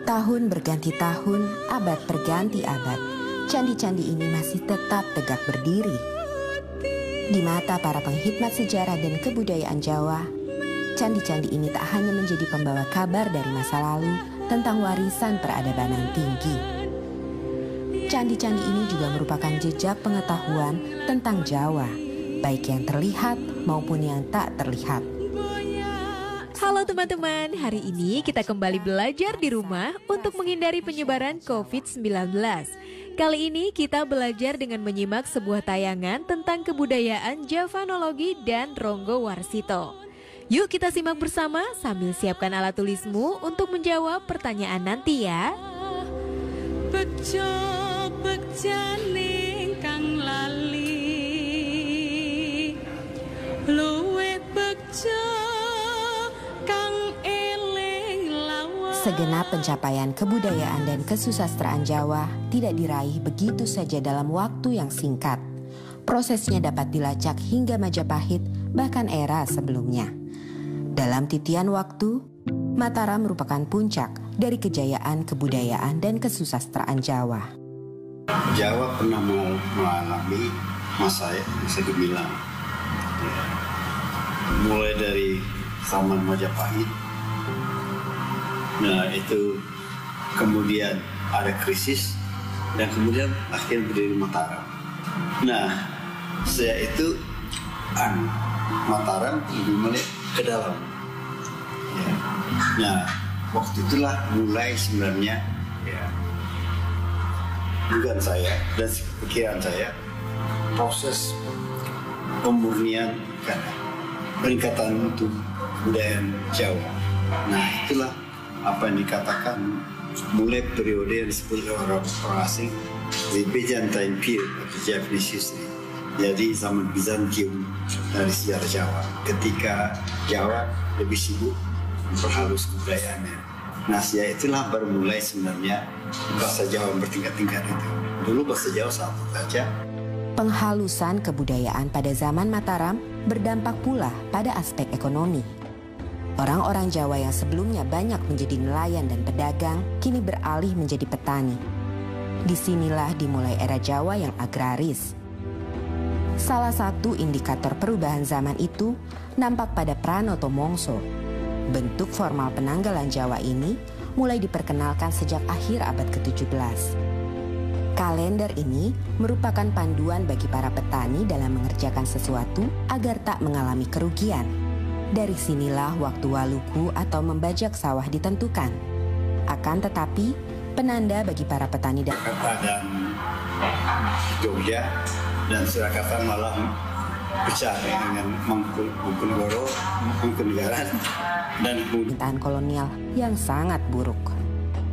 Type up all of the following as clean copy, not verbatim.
Tahun berganti tahun, abad berganti abad, candi-candi ini masih tetap tegak berdiri. Di mata para penghikmat sejarah dan kebudayaan Jawa, candi-candi ini tak hanya menjadi pembawa kabar dari masa lalu tentang warisan peradaban yang tinggi. Candi-candi ini juga merupakan jejak pengetahuan tentang Jawa, baik yang terlihat maupun yang tak terlihat. Halo teman-teman, hari ini kita kembali belajar di rumah untuk menghindari penyebaran COVID-19. Kali ini kita belajar dengan menyimak sebuah tayangan tentang kebudayaan Javanologi dan Ronggo Warsito. Yuk kita simak bersama sambil siapkan alat tulismu untuk menjawab pertanyaan nanti ya. Bekjaning kang lali luwe bejo kang eling lawan. Segenap pencapaian kebudayaan dan kesusastraan Jawa tidak diraih begitu saja dalam waktu yang singkat. Prosesnya dapat dilacak hingga Majapahit bahkan era sebelumnya. Dalam titian waktu, Mataram merupakan puncak dari kejayaan kebudayaan dan kesusastraan Jawa. Jawa pernah mengalami masa gemilang, ya. Mulai dari zaman Majapahit, nah itu kemudian ada krisis dan kemudian akhirnya berdiri Mataram. Nah, saya itu Mataram lebih melihat ke dalam. Ya. Nah, waktu itulah mulai sebenarnya ya, dugaan saya dan pikiran saya proses pemurnian peningkatan untuk kebudayaan Jawa. Nah, itulah apa yang dikatakan mulai periode yang disebut orang asing the Byzantine period of the Japanese history. Jadi zaman Bizantium dari sejarah Jawa, ketika Jawa lebih sibuk memperhalus kebudayaannya. Nah, itulah baru mulai sebenarnya bahasa Jawa bertingkat-tingkat itu. Dulu bahasa Jawa satu saja. Penghalusan kebudayaan pada zaman Mataram berdampak pula pada aspek ekonomi. Orang-orang Jawa yang sebelumnya banyak menjadi nelayan dan pedagang, kini beralih menjadi petani. Disinilah dimulai era Jawa yang agraris. Salah satu indikator perubahan zaman itu nampak pada Pranoto Mongso. Bentuk formal penanggalan Jawa ini mulai diperkenalkan sejak akhir abad ke-17. Kalender ini merupakan panduan bagi para petani dalam mengerjakan sesuatu agar tak mengalami kerugian. Dari sinilah waktu waluku atau membajak sawah ditentukan. Akan tetapi, penanda bagi para petani dan Jogja dan Surakarta malah pecah dengan Mangkunegoro, Mangkunegaran dan pemerintahan kolonial yang sangat buruk.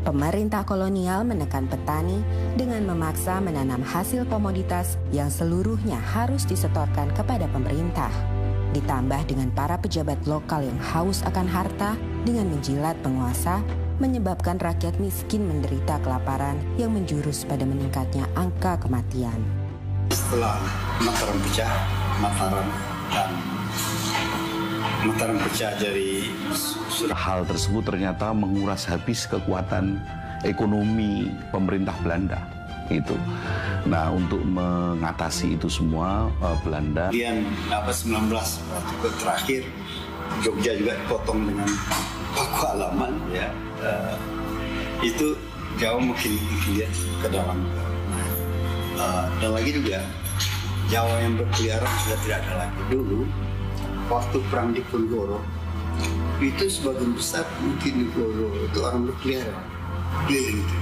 Pemerintah kolonial menekan petani dengan memaksa menanam hasil komoditas yang seluruhnya harus disetorkan kepada pemerintah. Ditambah dengan para pejabat lokal yang haus akan harta dengan menjilat penguasa, menyebabkan rakyat miskin menderita kelaparan yang menjurus pada meningkatnya angka kematian. Setelah Mataram pecah, Mataram pecah dari hal tersebut ternyata menguras habis kekuatan ekonomi pemerintah Belanda itu. Nah, untuk mengatasi itu semua Belanda. Kemudian 19 waktu terakhir Jogja juga dipotong dengan paku alaman ya. Itu Jawa mungkin lihat ke dalam. Dan lagi juga Jawa yang berkeliaran sudah tidak ada lagi. Dulu waktu perang di Diponegoro itu sebagian besar mungkin Diponegoro itu orang berkeliaran keliling itu.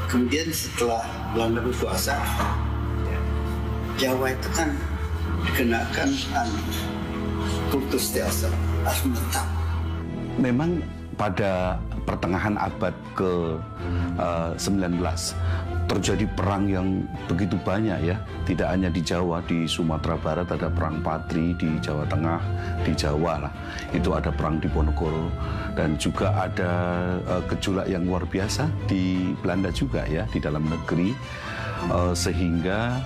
Kemudian setelah Belanda berkuasa, ya, Jawa itu kan dikenakan kultur setiasa harus menetap. Memang pada pertengahan abad ke-19 terjadi perang yang begitu banyak ya. Tidak hanya di Jawa, di Sumatera Barat ada perang Patri, di Jawa Tengah, di Jawa lah. Itu ada perang Diponegoro dan juga ada gejolak yang luar biasa di Belanda juga ya, di dalam negeri. Sehingga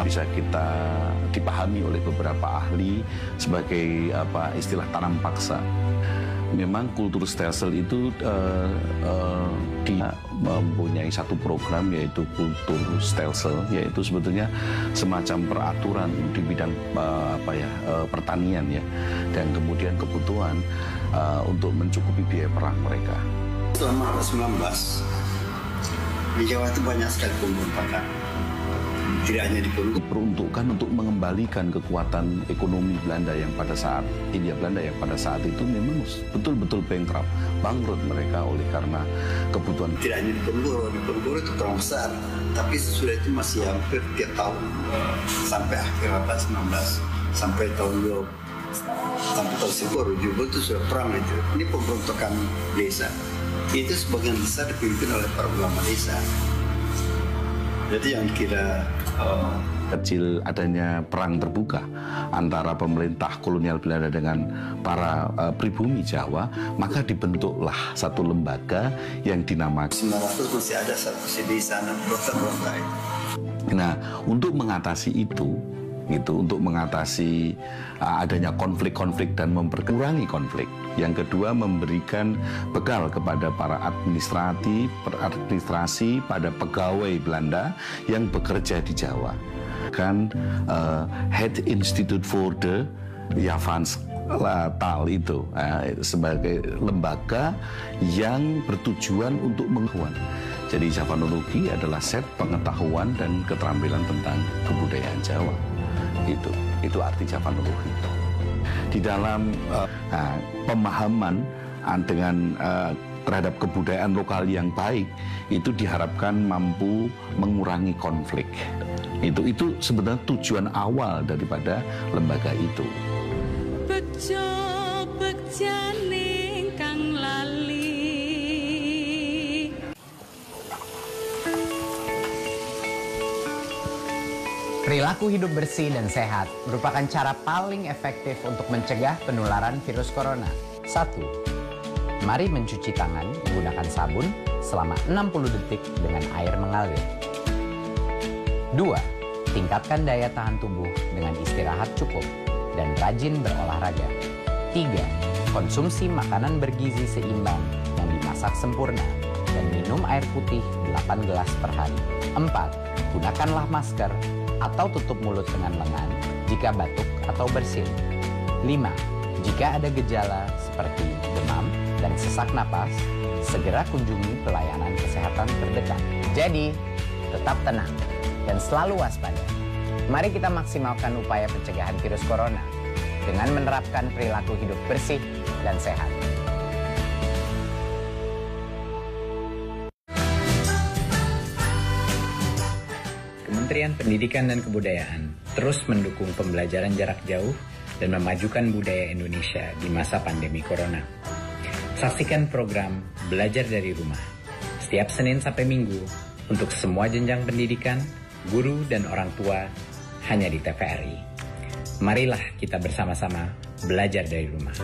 bisa kita dipahami oleh beberapa ahli sebagai istilah tanam paksa. memang kultur stelsel itu dia mempunyai satu program yaitu kultur stelsel, yaitu sebetulnya semacam peraturan di bidang pertanian ya, dan kemudian kebutuhan untuk mencukupi biaya perang mereka. Selama 19 di Jawa itu banyak sekali pemberontakan. Tidak hanya diperuntukkan untuk mengembalikan kekuatan ekonomi Belanda yang pada saat Hindia Belanda yang pada saat itu memang betul-betul bangkrut mereka oleh karena kebutuhan. Tidak hanya di Ponorogo itu terlalu besar, tapi sesudah itu masih hampir tiap tahun sampai akhir abad 19 sampai tahun 20 sampai tahun 10 itu sudah perang itu. Ini pemberontakan desa. Itu sebagian besar dipimpin oleh para ulama desa. Jadi yang kira kecil adanya perang terbuka antara pemerintah kolonial Belanda dengan para pribumi Jawa, maka dibentuklah satu lembaga yang dinamakan 900 masih ada satu di sana berontak-berontak itu. Nah, untuk mengatasi itu, untuk mengatasi adanya konflik-konflik dan memperkurangi konflik. Yang kedua, memberikan bekal kepada para administrasi pada pegawai Belanda yang bekerja di Jawa. Kan Head Institute for the Javaanstaal itu sebagai lembaga yang bertujuan untuk mengetahuan. Jadi Javanologi adalah set pengetahuan dan keterampilan tentang kebudayaan Jawa. Itu arti Javanologi. Di dalam pemahaman dengan terhadap kebudayaan lokal yang baik, itu diharapkan mampu mengurangi konflik. Itu sebenarnya tujuan awal daripada lembaga itu. Bejo bekjane kang lali. Perilaku hidup bersih dan sehat merupakan cara paling efektif untuk mencegah penularan virus corona. 1. Mari mencuci tangan menggunakan sabun selama 60 detik dengan air mengalir. 2. Tingkatkan daya tahan tubuh dengan istirahat cukup dan rajin berolahraga. 3. Konsumsi makanan bergizi seimbang yang dimasak sempurna dan minum air putih 8 gelas per hari. 4. Gunakanlah masker atau tutup mulut dengan lengan jika batuk atau bersin. 5. Jika ada gejala seperti demam dan sesak napas, segera kunjungi pelayanan kesehatan terdekat. Jadi, tetap tenang dan selalu waspada. Mari kita maksimalkan upaya pencegahan virus corona dengan menerapkan perilaku hidup bersih dan sehat. Kementerian Pendidikan dan Kebudayaan terus mendukung pembelajaran jarak jauh dan memajukan budaya Indonesia di masa pandemi corona. Saksikan program Belajar dari Rumah setiap Senin sampai Minggu untuk semua jenjang pendidikan, guru dan orang tua hanya di TVRI. Marilah kita bersama-sama belajar dari rumah.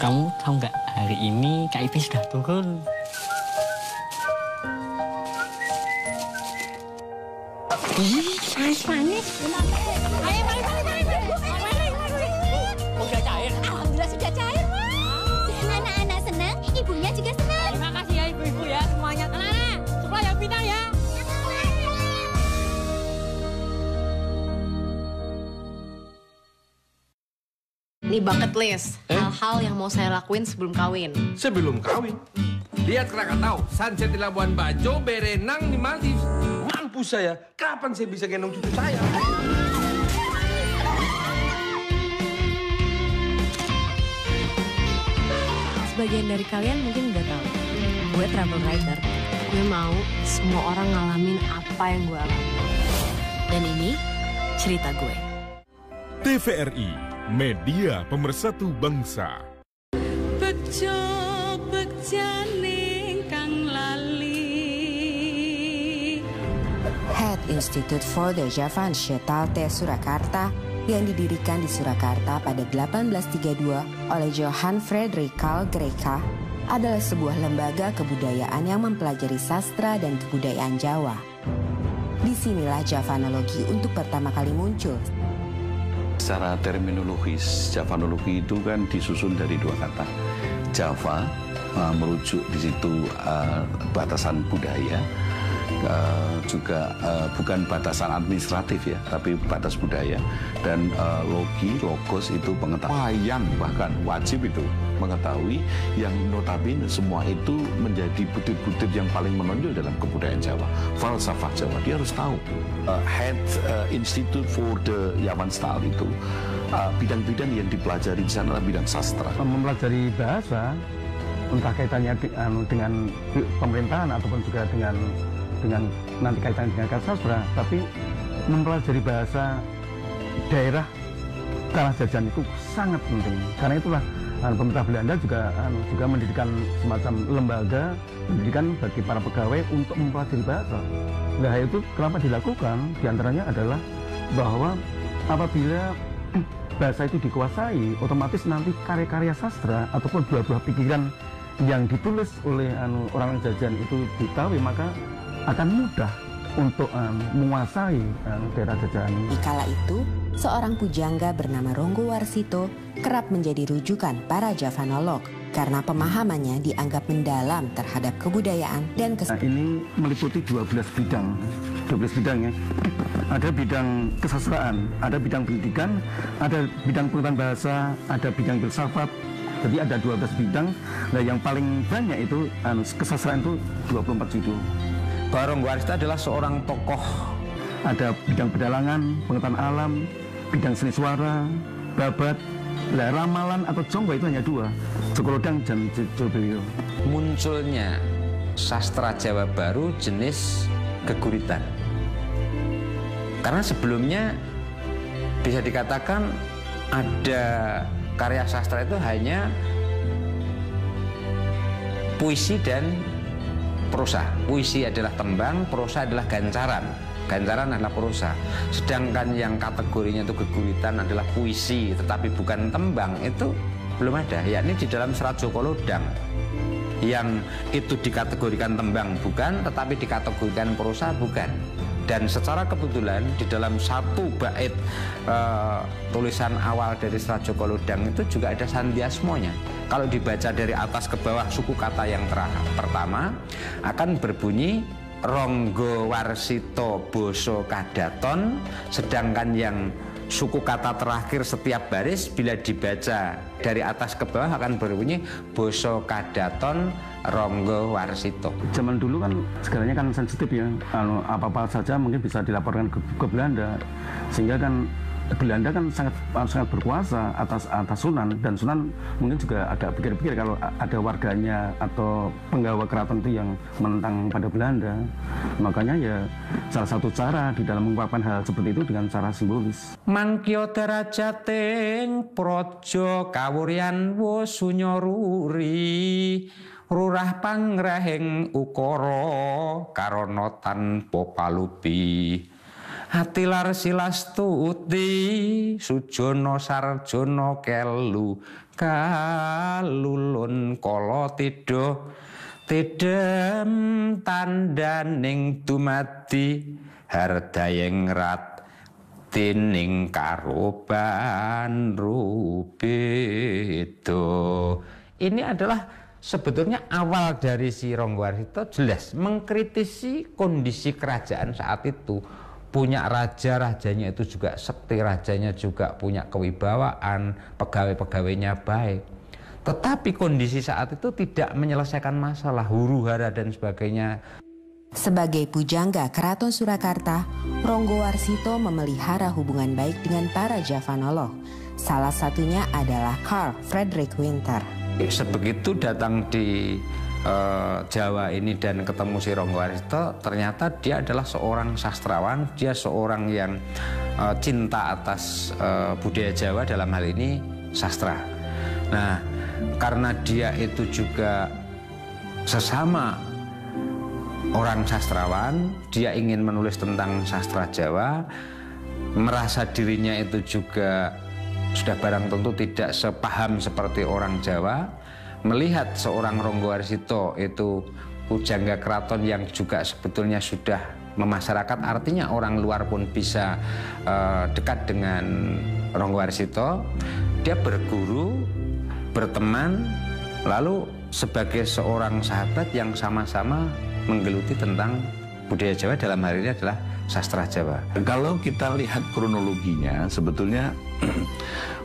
Kamu tahu nggak, hari ini KIP sudah turun. Panas. Ayo, mari. Udah cair? Alhamdulillah sudah cair, Mas. Anak-anak senang, ibunya juga senang. Terima kasih ya ibu-ibu ya semuanya. Anak-anak, sekolah yang pintar ya. Ini bucket list, hal-hal yang mau saya lakuin sebelum kawin. Sebelum kawin? Lihat Krakatau, sunset di Labuan Bajo, berenang di Maldives. Mampus saya, kapan saya bisa gendong cucu saya? Sebagian dari kalian mungkin udah tahu, gue travel writer. Gue mau semua orang ngalamin apa yang gue alami. Dan ini cerita gue. TVRI, media pemersatu bangsa. Bejo bekjane kang lali. Head Institute for the Javaanstaal te Surakarta yang didirikan di Surakarta pada 1832 oleh Johan Frederik Carl Greica adalah sebuah lembaga kebudayaan yang mempelajari sastra dan kebudayaan Jawa. Disinilah Javanologi untuk pertama kali muncul. Secara terminologis, Javanologi itu kan disusun dari dua kata. Java merujuk di situ batasan budaya, juga bukan batasan administratif ya, tapi batas budaya. Dan logos itu pengetahuan, yang bahkan wajib itu mengetahui, yang notabene semua itu menjadi butir-butir yang paling menonjol dalam kebudayaan Jawa. Falsafah Jawa, dia harus tahu. Head Institute for the Yaman Style itu bidang-bidang yang dipelajari di sana adalah bidang sastra. Mempelajari bahasa, entah kaitannya dengan pemerintahan ataupun juga dengan nanti kaitannya dengan sastra, tapi mempelajari bahasa daerah kalah jajan itu sangat penting. Karena itulah pemerintah Belanda juga mendirikan semacam lembaga pendidikan bagi para pegawai untuk mempelajari bahasa. Nah itu kenapa dilakukan? Di antaranya adalah bahwa apabila bahasa itu dikuasai, otomatis nanti karya-karya sastra ataupun buah-buah pikiran yang ditulis oleh orang jajan itu diketahui, maka akan mudah untuk menguasai daerah jajahan. Di kala itu, seorang pujangga bernama Ronggo Warsito kerap menjadi rujukan para Javanolog karena pemahamannya dianggap mendalam terhadap kebudayaan dan ini meliputi 12 bidang ya. Ada bidang kesastraan, ada bidang pendidikan, ada bidang pengetahuan bahasa, ada bidang filsafat. Jadi ada 12 bidang. Nah, yang paling banyak itu kesastraan itu 24 judul. Ronggo Warsito adalah seorang tokoh. Ada bidang pedalangan, pengetahuan alam, bidang seni suara, babat. Nah, ramalan atau jonggo itu hanya 2, Jokolodang dan Jolbelio. Munculnya sastra Jawa baru jenis geguritan. Karena sebelumnya bisa dikatakan ada karya sastra itu hanya puisi dan prosa. Puisi adalah tembang, prosa adalah gancaran. Gancaran adalah prosa. Sedangkan yang kategorinya itu geguritan adalah puisi, tetapi bukan tembang, itu belum ada. Yakni di dalam Serat Jokolodang. Yang itu dikategorikan tembang bukan, tetapi dikategorikan prosa bukan. Dan secara kebetulan di dalam satu bait tulisan awal dari Serat Jokolodang itu juga ada sandiasmonya. Kalau dibaca dari atas ke bawah, suku kata yang pertama akan berbunyi Ronggo Warsito Boso Kadaton, sedangkan yang suku kata terakhir setiap baris bila dibaca dari atas ke bawah akan berbunyi Boso Kadaton Ronggo Warsito. Zaman dulu kan segalanya kan sensitif ya, apa-apa saja mungkin bisa dilaporkan ke Belanda, sehingga kan Belanda kan sangat berkuasa atas Sunan, dan Sunan mungkin juga agak pikir-pikir kalau ada warganya atau penggawa keraton itu yang menentang pada Belanda. Makanya ya salah satu cara di dalam mengungkapkan hal seperti itu dengan cara simbolis. Mangkyo derajating praja kawuryan wasunyaruri, rurah pangrahing ukara karana tanpa palupi. Hatilar silastuti sujono sarjono kelu kalulun kala tidha tidem tandaning dumadi hardayeng rat tining karoban rubedo. Ini adalah sebetulnya awal dari si Ronggo Warsito, jelas mengkritisi kondisi kerajaan saat itu. Punya raja, rajanya itu juga sekti, rajanya juga punya kewibawaan, pegawai-pegawainya baik. Tetapi kondisi saat itu tidak menyelesaikan masalah, huru-hara dan sebagainya. Sebagai pujangga Keraton Surakarta, Ronggo Warsito memelihara hubungan baik dengan para Javanolog. Salah satunya adalah Carl Friedrich Winter. Sebegitu datang di Jawa ini dan ketemu si Ronggo Warsito, ternyata dia adalah seorang sastrawan, dia seorang yang cinta atas budaya Jawa, dalam hal ini sastra. Nah, karena dia itu juga sesama orang sastrawan, dia ingin menulis tentang sastra Jawa, merasa dirinya itu juga sudah barang tentu tidak sepaham seperti orang Jawa. Melihat seorang Ronggo Warsito itu pujangga keraton yang juga sebetulnya sudah memasyarakat, artinya orang luar pun bisa dekat dengan Ronggo Warsito. Dia berguru, berteman, lalu sebagai seorang sahabat yang sama-sama menggeluti tentang budaya Jawa, dalam hal ini adalah sastra Jawa. Kalau kita lihat kronologinya, sebetulnya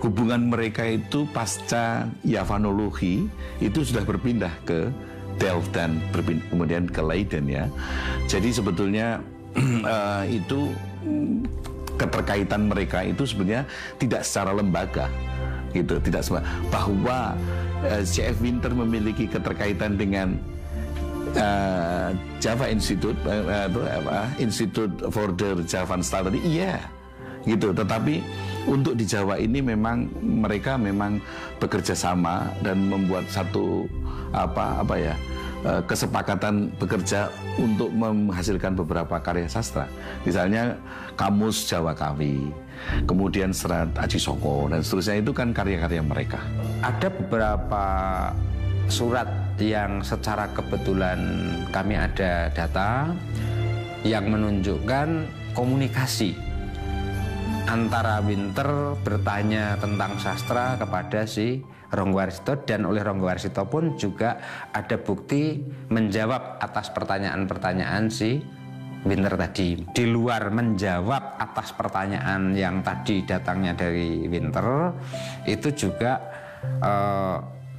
hubungan mereka itu pasca Yavanologi itu sudah berpindah ke Delft dan kemudian ke Leiden ya. Jadi sebetulnya itu keterkaitan mereka itu sebenarnya tidak secara lembaga gitu, tidak bahwa C.F. Winter memiliki keterkaitan dengan Java Institute, Institute for the Javan Study, iya, gitu. Tetapi untuk di Jawa ini memang mereka memang bekerja sama dan membuat satu kesepakatan bekerja untuk menghasilkan beberapa karya sastra. Misalnya Kamus Jawa Kawi, kemudian Serat Aji Soko dan seterusnya, itu kan karya-karya mereka. Ada beberapa surat yang secara kebetulan kami ada data yang menunjukkan komunikasi antara Winter bertanya tentang sastra kepada si Ronggo Warsito, dan oleh Ronggo Warsito pun juga ada bukti menjawab atas pertanyaan-pertanyaan si Winter tadi. Di luar menjawab atas pertanyaan yang tadi datangnya dari Winter, itu juga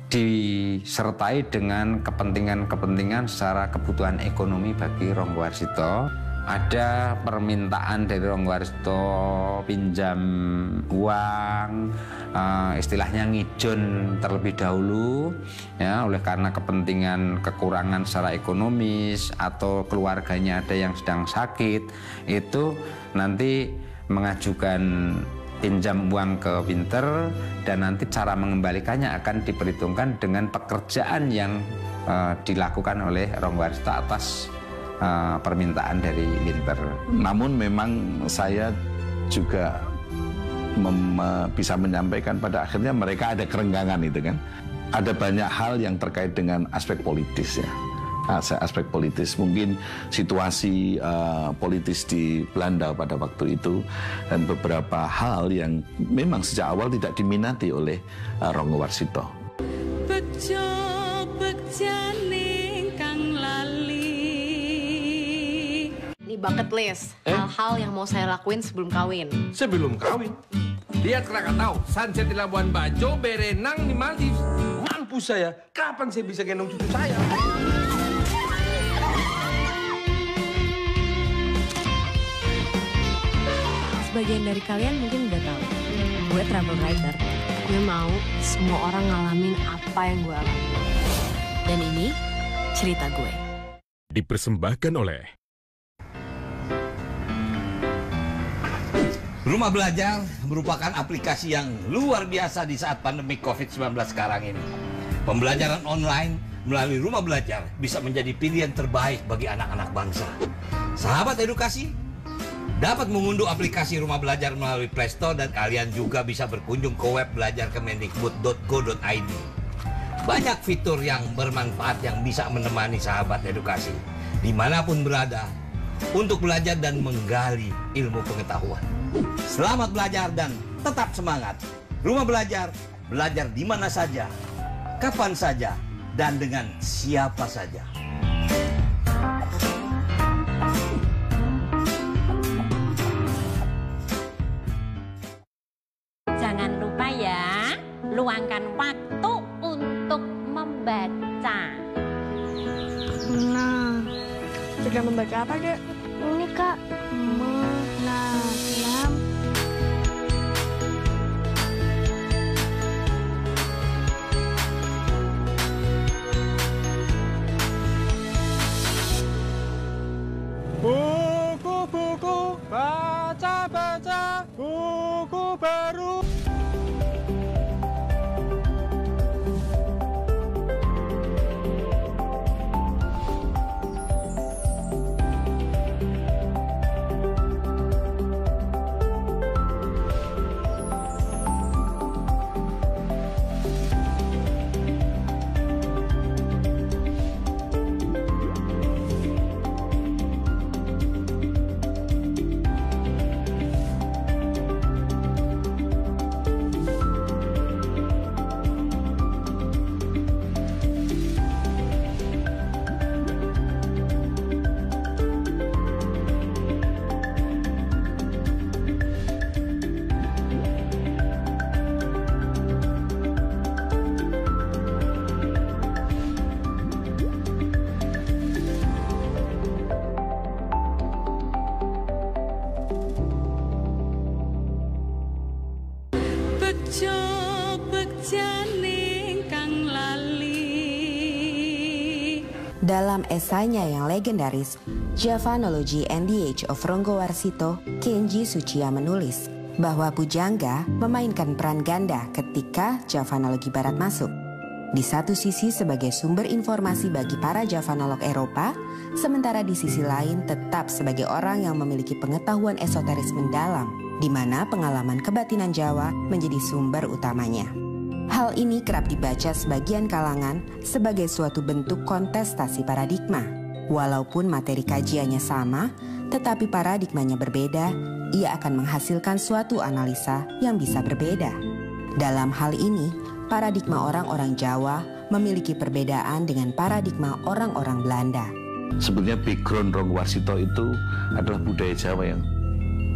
disertai dengan kepentingan-kepentingan secara kebutuhan ekonomi bagi Ronggo Warsito. Ada permintaan dari Ronggo Warsito pinjam uang, istilahnya ngijon terlebih dahulu ya, oleh karena kepentingan kekurangan secara ekonomis atau keluarganya ada yang sedang sakit, itu nanti mengajukan pinjam uang ke Winter, dan nanti cara mengembalikannya akan diperhitungkan dengan pekerjaan yang dilakukan oleh Ronggo Warsito atas permintaan dari Winter. Namun memang saya juga bisa menyampaikan pada akhirnya mereka ada kerenggangan itu kan. Ada banyak hal yang terkait dengan aspek politis ya. Aspek politis, mungkin situasi politis di Belanda pada waktu itu, dan beberapa hal yang memang sejak awal tidak diminati oleh Ronggo Warsito. Bejo bejane kang lali. Ini bucket list, hal-hal yang mau saya lakuin sebelum kawin. Sebelum kawin? Lihat Krakatau, sunset di Labuan Bajo, berenang di Maldives. Mampus saya, kapan saya bisa gendong cucu saya? Sebagian dari kalian mungkin udah tahu, gue travel writer. Gue mau semua orang ngalamin apa yang gue alami. Dan ini cerita gue. Dipersembahkan oleh Rumah Belajar merupakan aplikasi yang luar biasa di saat pandemi COVID-19 sekarang ini. Pembelajaran online melalui Rumah Belajar bisa menjadi pilihan terbaik bagi anak-anak bangsa. Sahabat edukasi, dapat mengunduh aplikasi Rumah Belajar melalui Play Store, dan kalian juga bisa berkunjung ke web belajarkemendikbud.go.id. Banyak fitur yang bermanfaat yang bisa menemani sahabat edukasi dimanapun berada untuk belajar dan menggali ilmu pengetahuan. Selamat belajar dan tetap semangat. Rumah Belajar, belajar di mana saja, kapan saja, dan dengan siapa saja. Jangan lupa ya, luangkan waktu untuk membaca. Nah, sudah membaca apa, Dek? Ini, Kak. Menanam. Buku-buku, baca-baca, buku baru. bejo begjane kang lali. Dalam esainya yang legendaris, Javanology and the Age of Ronggowarsito, Kenji Tsuchiya menulis bahwa pujangga memainkan peran ganda ketika Javanologi Barat masuk. Di satu sisi sebagai sumber informasi bagi para Javanolog Eropa, sementara di sisi lain tetap sebagai orang yang memiliki pengetahuan esoteris mendalam, di mana pengalaman kebatinan Jawa menjadi sumber utamanya. Hal ini kerap dibaca sebagian kalangan sebagai suatu bentuk kontestasi paradigma. Walaupun materi kajiannya sama, tetapi paradigmanya berbeda, ia akan menghasilkan suatu analisa yang bisa berbeda. Dalam hal ini, paradigma orang-orang Jawa memiliki perbedaan dengan paradigma orang-orang Belanda. Sebenarnya background Ronggowarsito itu adalah budaya Jawa yang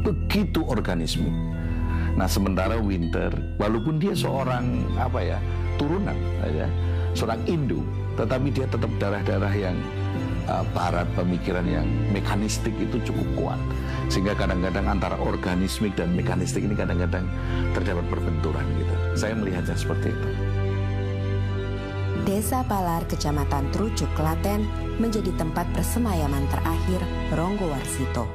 begitu organismik. Nah, sementara Winter, walaupun dia seorang turunan, seorang Indo, tetapi dia tetap darah-darah yang barat, pemikiran yang mekanistik itu cukup kuat. Sehingga kadang-kadang antara organismik dan mekanistik ini kadang-kadang terdapat perbenturan gitu. Saya melihatnya seperti itu. Desa Palar, Kecamatan Trucuk, Klaten menjadi tempat persemayaman terakhir Ronggowarsito.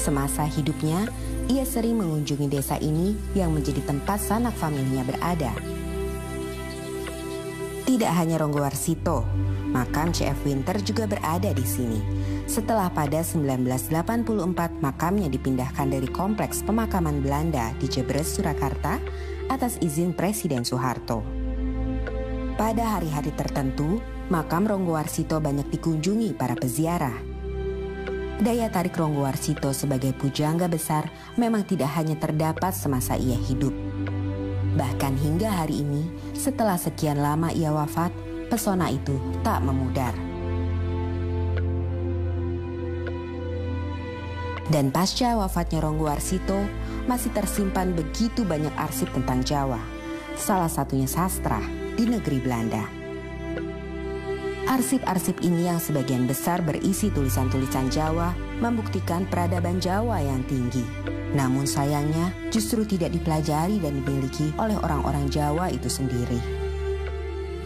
Semasa hidupnya, ia sering mengunjungi desa ini yang menjadi tempat sanak familinya berada. Tidak hanya Ronggowarsito, makam C.F. Winter juga berada di sini. Setelah pada 1984 makamnya dipindahkan dari kompleks pemakaman Belanda di Jebres, Surakarta atas izin Presiden Soeharto. Pada hari-hari tertentu, makam Ronggowarsito banyak dikunjungi para peziarah. Daya tarik Ronggowarsito sebagai pujangga besar memang tidak hanya terdapat semasa ia hidup. Bahkan hingga hari ini, setelah sekian lama ia wafat, pesona itu tak memudar. Dan pasca wafatnya Ronggowarsito, masih tersimpan begitu banyak arsip tentang Jawa. Salah satunya sastra di negeri Belanda. Arsip-arsip ini yang sebagian besar berisi tulisan-tulisan Jawa membuktikan peradaban Jawa yang tinggi. Namun sayangnya justru tidak dipelajari dan dimiliki oleh orang-orang Jawa itu sendiri.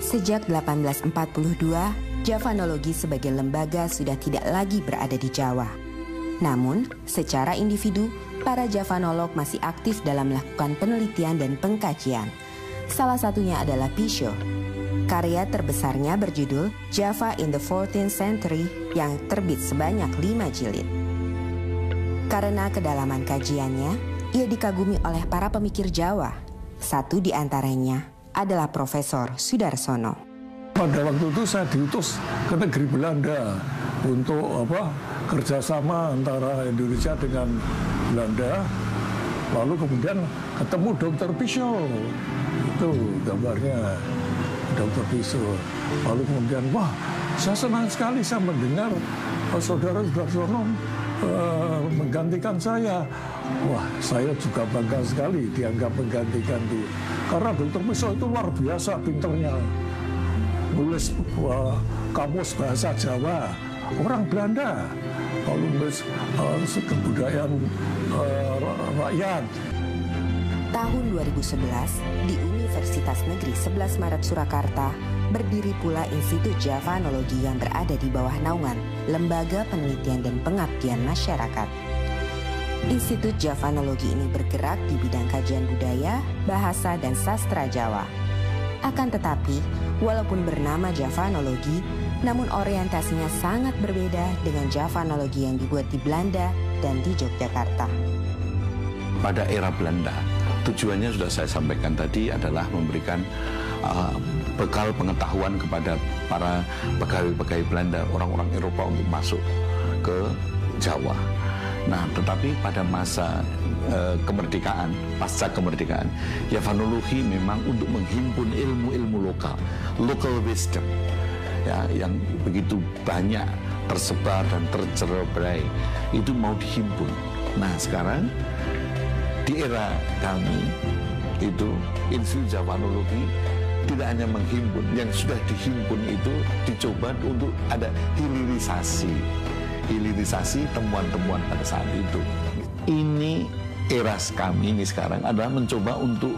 Sejak 1842, Javanologi sebagai lembaga sudah tidak lagi berada di Jawa. Namun, secara individu, para Javanolog masih aktif dalam melakukan penelitian dan pengkajian. Salah satunya adalah Pisho. Karya terbesarnya berjudul Java in the 14th Century yang terbit sebanyak 5 jilid. Karena kedalaman kajiannya, ia dikagumi oleh para pemikir Jawa. Satu di antaranya adalah Profesor Sudarsono. Pada waktu itu saya diutus ke negeri Belanda untuk kerjasama antara Indonesia dengan Belanda. Lalu kemudian ketemu Dr. Pisho. Itu gambarnya. Dr. Pisho. Lalu kemudian, wah, saya senang sekali saya mendengar saudara Sudarsono menggantikan saya. Wah, saya juga bangga sekali dianggap menggantikan dia. Karena Dr. Pisho itu luar biasa pinternya. Nulis kamus bahasa Jawa, orang Belanda. Lalu nulis kebudayaan rakyat. Tahun 2011, di Universitas Negeri 11 Maret Surakarta, berdiri pula Institut Javanologi yang berada di bawah naungan Lembaga Penelitian dan Pengabdian Masyarakat. Institut Javanologi ini bergerak di bidang kajian budaya, bahasa, dan sastra Jawa. Akan tetapi, walaupun bernama Javanologi, namun orientasinya sangat berbeda dengan Javanologi yang dibuat di Belanda dan di Yogyakarta. Pada era Belanda, tujuannya sudah saya sampaikan tadi adalah memberikan bekal pengetahuan kepada para pegawai-pegawai Belanda, orang-orang Eropa untuk masuk ke Jawa. Nah, tetapi pada masa kemerdekaan, pasca kemerdekaan, Javanologi memang untuk menghimpun ilmu-ilmu lokal, local wisdom, ya, yang begitu banyak tersebar dan tercerai, itu mau dihimpun. Nah, sekarang di era kami itu Institut Javanologi tidak hanya menghimpun, yang sudah dihimpun itu dicoba untuk ada hilirisasi temuan-temuan pada saat itu. Ini era kami ini sekarang adalah mencoba untuk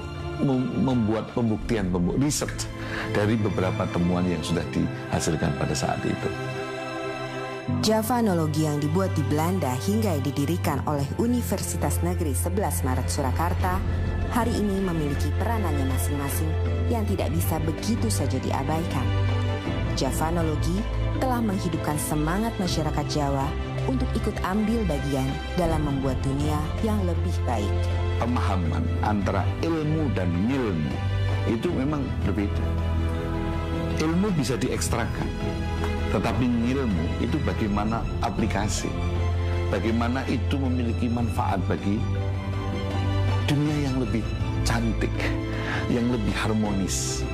membuat pembuktian, research dari beberapa temuan yang sudah dihasilkan pada saat itu. Javanologi yang dibuat di Belanda hingga didirikan oleh Universitas Negeri 11 Maret Surakarta hari ini memiliki peranannya masing-masing yang tidak bisa begitu saja diabaikan. Javanologi telah menghidupkan semangat masyarakat Jawa untuk ikut ambil bagian dalam membuat dunia yang lebih baik. Pemahaman antara ilmu dan ngilmu itu memang berbeda. Ilmu bisa diekstrakan, tetapi ngilmu itu bagaimana aplikasi, bagaimana itu memiliki manfaat bagi dunia yang lebih cantik, yang lebih harmonis.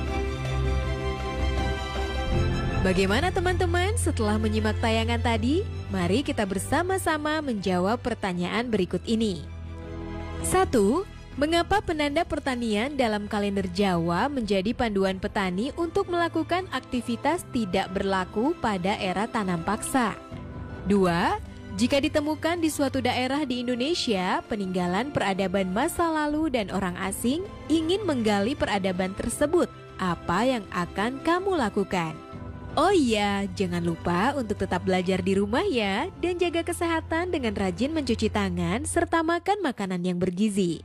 Bagaimana teman-teman setelah menyimak tayangan tadi? Mari kita bersama-sama menjawab pertanyaan berikut ini. 1. Mengapa penanda pertanian dalam kalender Jawa menjadi panduan petani untuk melakukan aktivitas tidak berlaku pada era tanam paksa? 2. Jika ditemukan di suatu daerah di Indonesia, peninggalan peradaban masa lalu dan orang asing ingin menggali peradaban tersebut, apa yang akan kamu lakukan? Oh iya, jangan lupa untuk tetap belajar di rumah ya, dan jaga kesehatan dengan rajin mencuci tangan serta makan makanan yang bergizi.